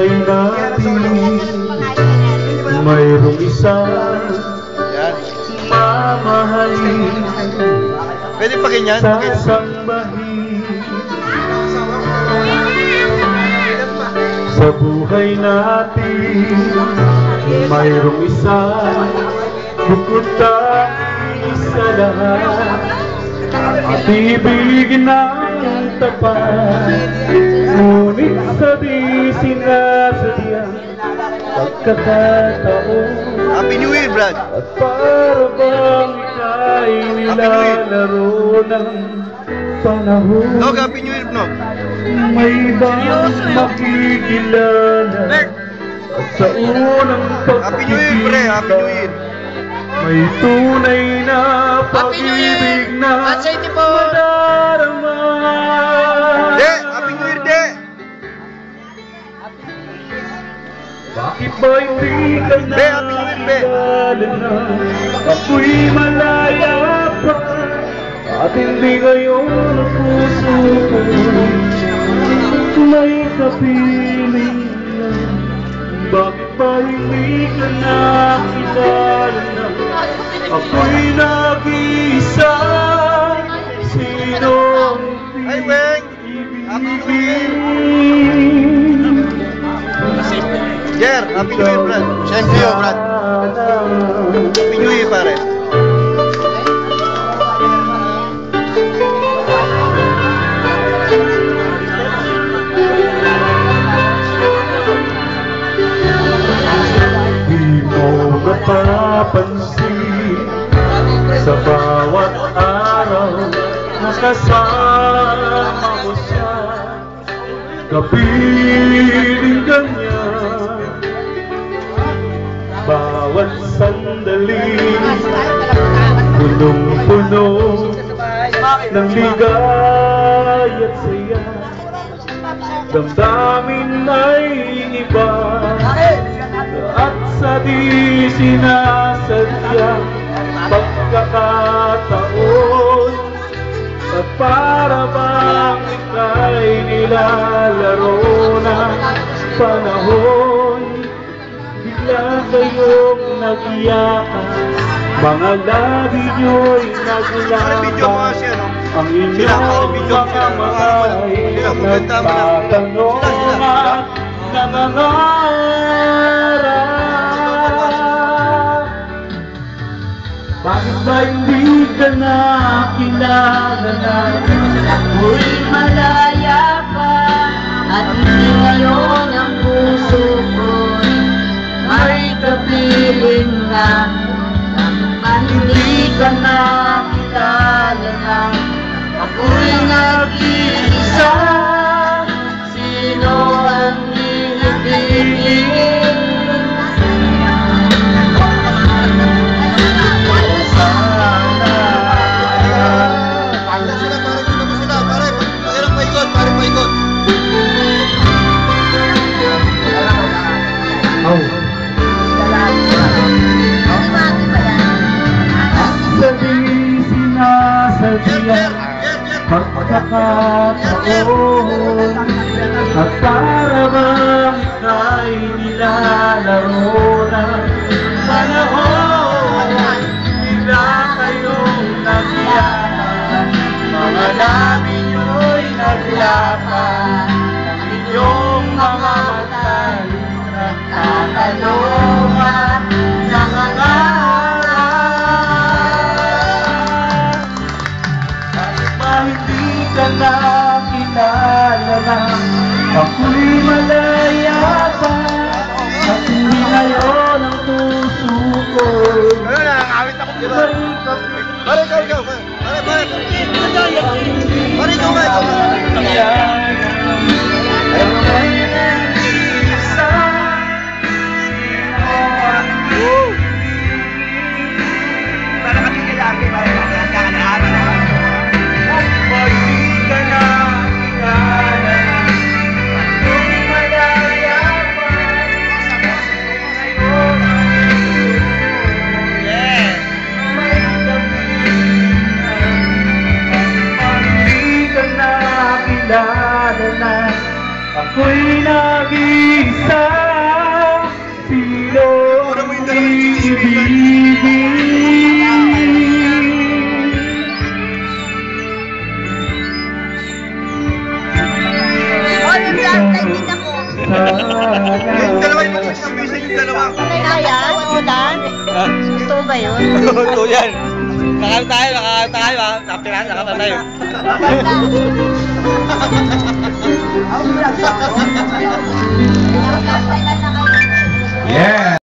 buhay natin mayroong isang mamahalin. Pwede pa ganyan? Sasambahin sa buhay natin mayroong isang bukod tayo sa lahat at ibig ng tapat, ngunit sa di sinasadyang pagkakataon. Happy New Year, Brad! At para bang ika'y nilalaro ng panahon. Nog, Happy New Year, Nog! May bang makikilala at sa unang Happy New Year, pre! Happy New Year! may tunay na pag-ibig na madarama. De! Happy New Year, De! Bakit ba hindi ka nakilala na ako'y malaya pa at hindi ngayon ang puso ko may kapiling na? Bakit ba hindi ka nakilala na ako'y nag-iisa? Sino ang ibigin? Jer, Happy New Year, Brad! Same to you, Brad! Happy New Year, pare! Napapansin sa bawat araw nakasama mo siya, kapiling ganyan. Bawat sandali punong-puno ng ligay at saya, damdamin ay iba at sa di sinasadyang pagkakataon. At para bang ika'y nilalaro ng panahon, bigla kayong nag-iyakan, mga labi nyo'y naglaban, ang inyong mga ay nagtatanong at nangangarap. Bakit ba hindi ka nakilala na ako'y malaya pa at hindi ngayon ang puso ko'y may kapiling na? Hindi ka nakilala na ako'y nag-iisa? Sino ang iibigin? Pagkakataon at para bang ika'y nilalaro ng panahon, bigla kayong nag-iyakan, mga labi nyo'y naglapan, ang inyong mga matay nagtatanong at nangangarap. Hindi ka nakilala na ako'y malaya pa at hindi ngayon ang puso ko. Ano na, nakawit ako, di ba? Pare, ikaw. Pare, ikaw. Ako'y nag-iisa. mag-isa, sino ang ibigin? Yung dalawa yung mag-isa yung dalawa. Kaya? Ulan? Gusto mo ba yun? Ito yan. Nakakanta tayo ha. Napirasa ka tayo. Yeah!